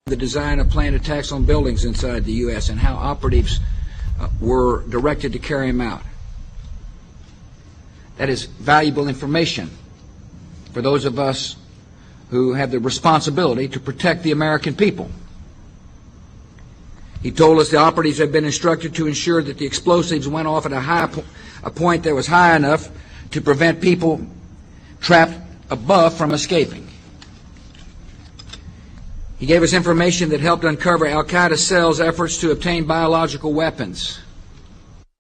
the design of planned attacks on buildings inside the U.S. and how operatives were directed to carry them out. That is valuable information for those of us who have the responsibility to protect the American people. He told us the operatives had been instructed to ensure that the explosives went off at a point that was high enough to prevent people trapped above from escaping. He gave us information that helped uncover Al-Qaeda cells' efforts to obtain biological weapons.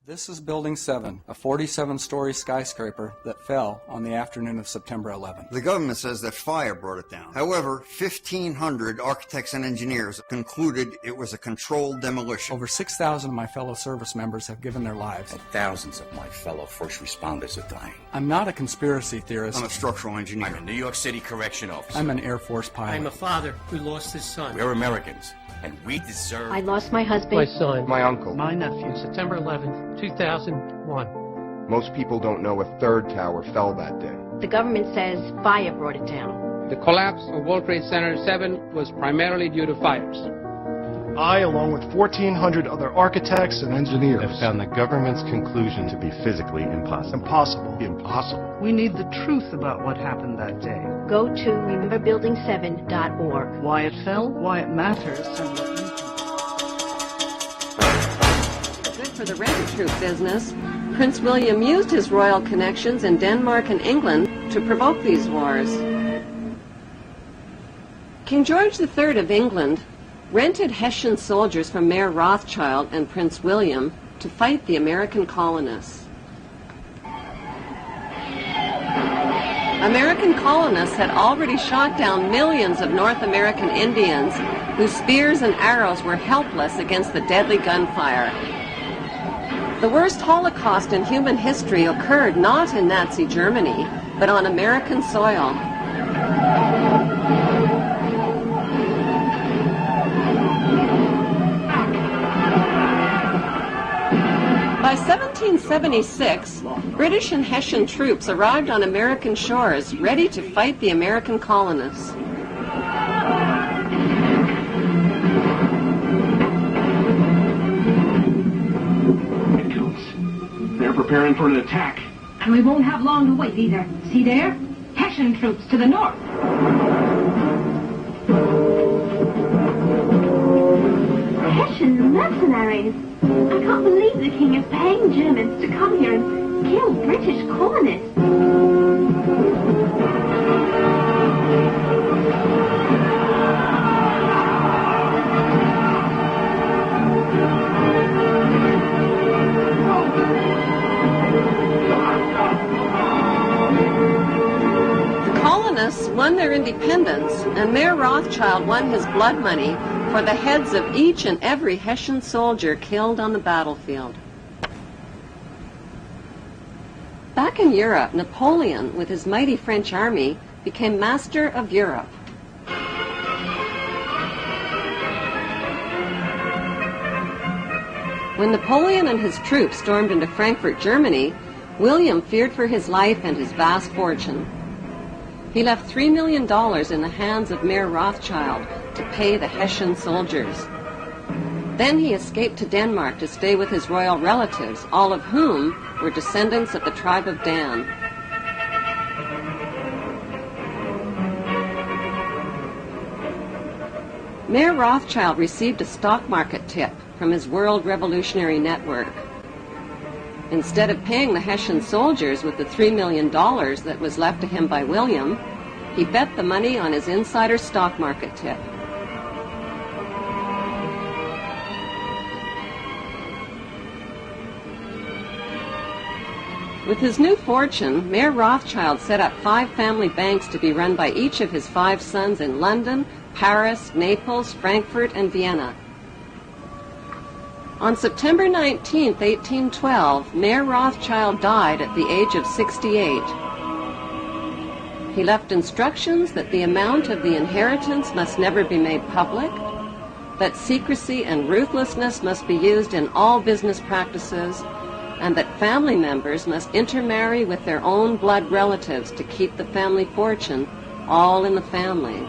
This is Building 7, a 47-story skyscraper that fell on the afternoon of September 11th. The government says that fire brought it down. However, 1,500 architects and engineers concluded it was a controlled demolition. Over 6,000 of my fellow service members have given their lives. And thousands of my fellow first responders are dying. I'm not a conspiracy theorist. I'm a structural engineer. I'm a New York City correction officer. I'm an Air Force pilot. I'm a father who lost his son. We're Americans, and we deserve... I lost my husband. My son. My uncle. My nephew. September 11th, 2001. Most people don't know a third tower fell that day. The government says fire brought it down. The collapse of World Trade Center 7 was primarily due to fires. I, along with 1,400 other architects and engineers, have found the government's conclusion to be physically impossible. Impossible. We need the truth about what happened that day. Go to rememberbuilding7.org. Why it fell, why it matters, and what you can... Good for the rent-a-troop business. Prince William used his royal connections in Denmark and England to provoke these wars. King George III of England rented Hessian soldiers from Mayor Rothschild and Prince William to fight the American colonists. American colonists had already shot down millions of North American Indians whose spears and arrows were helpless against the deadly gunfire. The worst Holocaust in human history occurred not in Nazi Germany, but on American soil. By 1776, British and Hessian troops arrived on American shores, ready to fight the American colonists. It comes. They're preparing for an attack. And we won't have long to wait either. See there? Hessian troops to the north. Hessian mercenaries. I can't believe the king is paying Germans to come here and kill British colonists. The colonists won their independence, and Mayor Rothschild won his blood money for the heads of each and every Hessian soldier killed on the battlefield. Back in Europe, Napoleon, with his mighty French army, became master of Europe. When Napoleon and his troops stormed into Frankfurt, Germany, William feared for his life and his vast fortune. He left $3 million in the hands of Mayor Rothschild to pay the Hessian soldiers. Then he escaped to Denmark to stay with his royal relatives, all of whom were descendants of the tribe of Dan. Mayor Rothschild received a stock market tip from his World Revolutionary Network. Instead of paying the Hessian soldiers with the $3 million that was left to him by William, he bet the money on his insider stock market tip. With his new fortune, Mayor Rothschild set up 5 family banks to be run by each of his 5 sons in London, Paris, Naples, Frankfurt, and Vienna. On September 19, 1812, Mayor Rothschild died at the age of 68. He left instructions that the amount of the inheritance must never be made public, that secrecy and ruthlessness must be used in all business practices, and that family members must intermarry with their own blood relatives to keep the family fortune all in the family.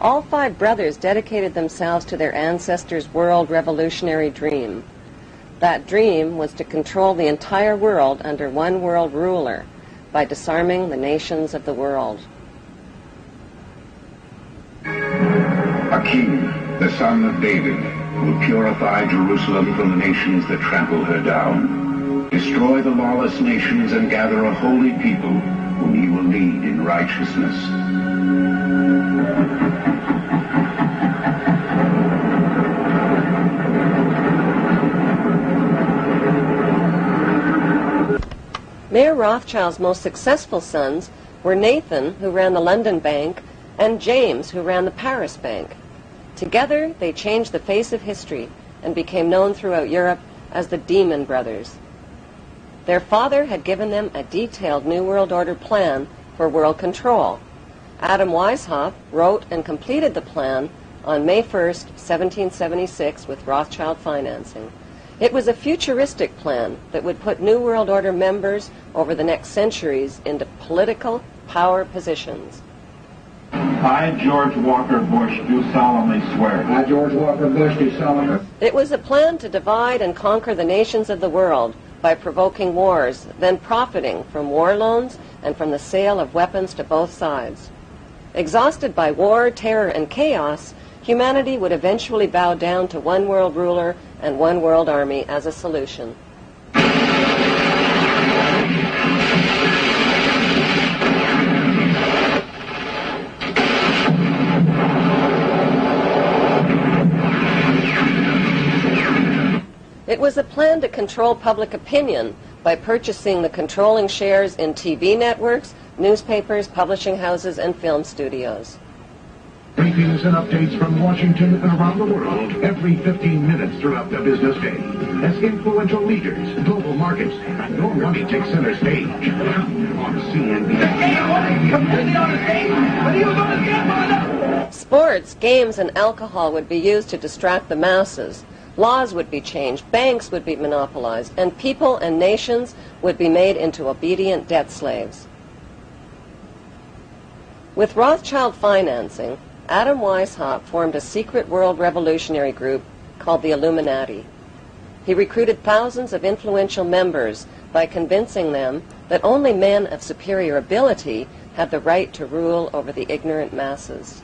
All five brothers dedicated themselves to their ancestors' world revolutionary dream. That dream was to control the entire world under one world ruler by disarming the nations of the world. A king, the son of David, will purify Jerusalem from the nations that trample her down, destroy the lawless nations, and gather a holy people whom he will lead in righteousness. Mayer Rothschild's most successful sons were Nathan, who ran the London Bank, and James, who ran the Paris Bank. Together, they changed the face of history and became known throughout Europe as the Demon Brothers. Their father had given them a detailed New World Order plan for world control. Adam Weishaupt wrote and completed the plan on May 1st, 1776 with Rothschild financing. It was a futuristic plan that would put New World Order members over the next centuries into political power positions. I, George Walker Bush, do solemnly swear. I, George Walker Bush, do solemnly. It was a plan to divide and conquer the nations of the world by provoking wars, then profiting from war loans and from the sale of weapons to both sides. Exhausted by war, terror, and chaos, humanity would eventually bow down to one world ruler and one world army as a solution. It was a plan to control public opinion by purchasing the controlling shares in TV networks, newspapers, publishing houses, and film studios. Briefings and updates from Washington and around the world every 15 minutes throughout the business day. As influential leaders, global markets, and your money take center stage. On CNBC. Sports, games, and alcohol would be used to distract the masses. Laws would be changed, banks would be monopolized, and people and nations would be made into obedient debt slaves. With Rothschild financing, Adam Weishaupt formed a secret world revolutionary group called the Illuminati. He recruited thousands of influential members by convincing them that only men of superior ability had the right to rule over the ignorant masses.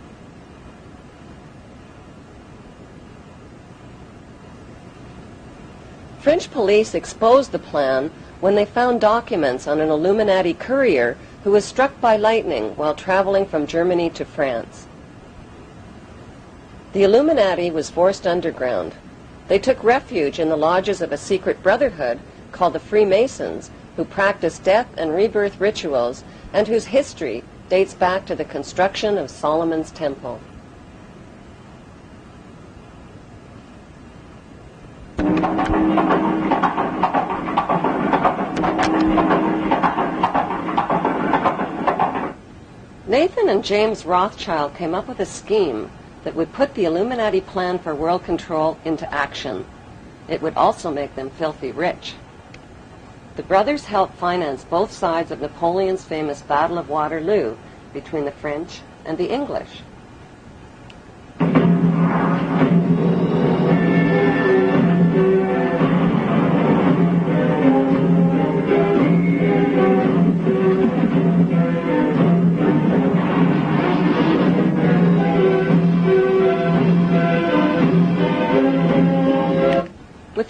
French police exposed the plan when they found documents on an Illuminati courier who was struck by lightning while traveling from Germany to France. The Illuminati was forced underground. They took refuge in the lodges of a secret brotherhood called the Freemasons, who practiced death and rebirth rituals and whose history dates back to the construction of Solomon's Temple. Nathan and James Rothschild came up with a scheme that would put the Illuminati plan for world control into action. It would also make them filthy rich. The brothers helped finance both sides of Napoleon's famous Battle of Waterloo between the French and the English.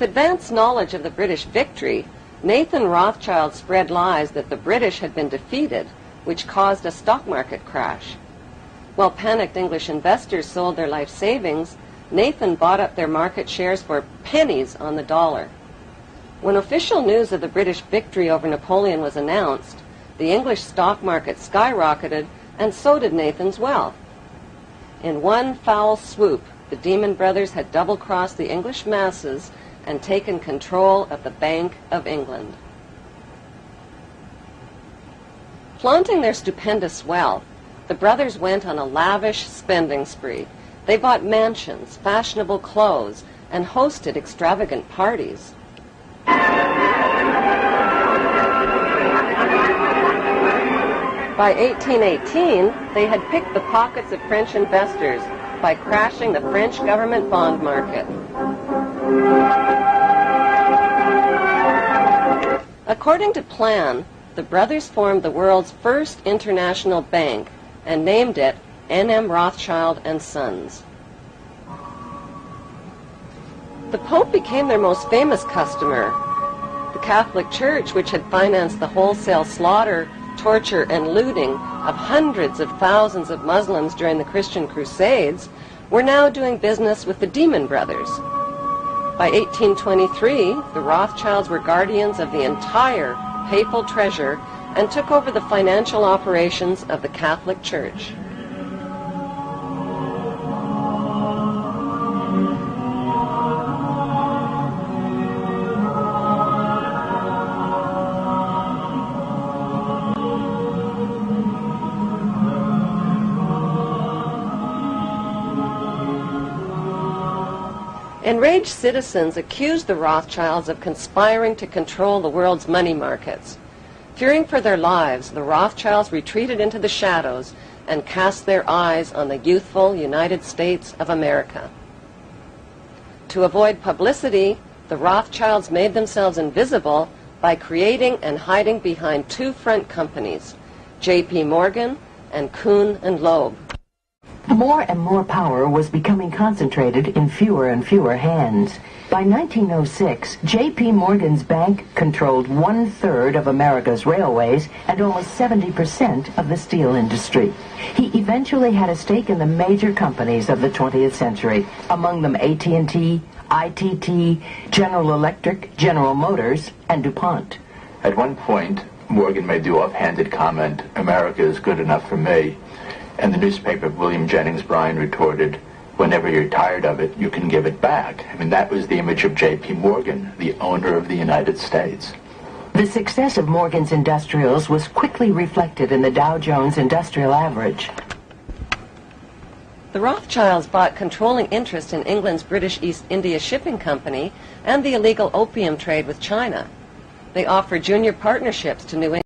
With advanced knowledge of the British victory, Nathan Rothschild spread lies that the British had been defeated, which caused a stock market crash. While panicked English investors sold their life savings, Nathan bought up their market shares for pennies on the dollar. When official news of the British victory over Napoleon was announced, the English stock market skyrocketed, and so did Nathan's wealth. In one foul swoop, the Demon Brothers had double-crossed the English masses and taken control of the Bank of England. Flaunting their stupendous wealth, the brothers went on a lavish spending spree. They bought mansions, fashionable clothes, and hosted extravagant parties. By By 1818, they had picked the pockets of French investors by crashing the French government bond market. According to plan, the brothers formed the world's first international bank and named it N.M. Rothschild and Sons. The Pope became their most famous customer. The Catholic Church, which had financed the wholesale slaughter, torture, and looting of hundreds of thousands of Muslims during the Christian Crusades, were now doing business with the Demon Brothers. By 1823, the Rothschilds were guardians of the entire papal treasure and took over the financial operations of the Catholic Church. Enraged citizens accused the Rothschilds of conspiring to control the world's money markets. Fearing for their lives, the Rothschilds retreated into the shadows and cast their eyes on the youthful United States of America. To avoid publicity, the Rothschilds made themselves invisible by creating and hiding behind two front companies, J.P. Morgan and Kuhn and Loeb. More and more power was becoming concentrated in fewer and fewer hands. By 1906, J.P. Morgan's bank controlled 1/3 of America's railways and almost 70% of the steel industry. He eventually had a stake in the major companies of the 20th century, among them AT&T, ITT, General Electric, General Motors, and DuPont. At one point, Morgan made the offhanded comment, "America is good enough for me." And the newspaper William Jennings Bryan retorted, "Whenever you're tired of it, you can give it back." I mean, that was the image of J.P. Morgan, the owner of the United States. The success of Morgan's Industrials was quickly reflected in the Dow Jones Industrial Average. The Rothschilds bought controlling interest in England's British East India Shipping Company and the illegal opium trade with China. They offered junior partnerships to New England.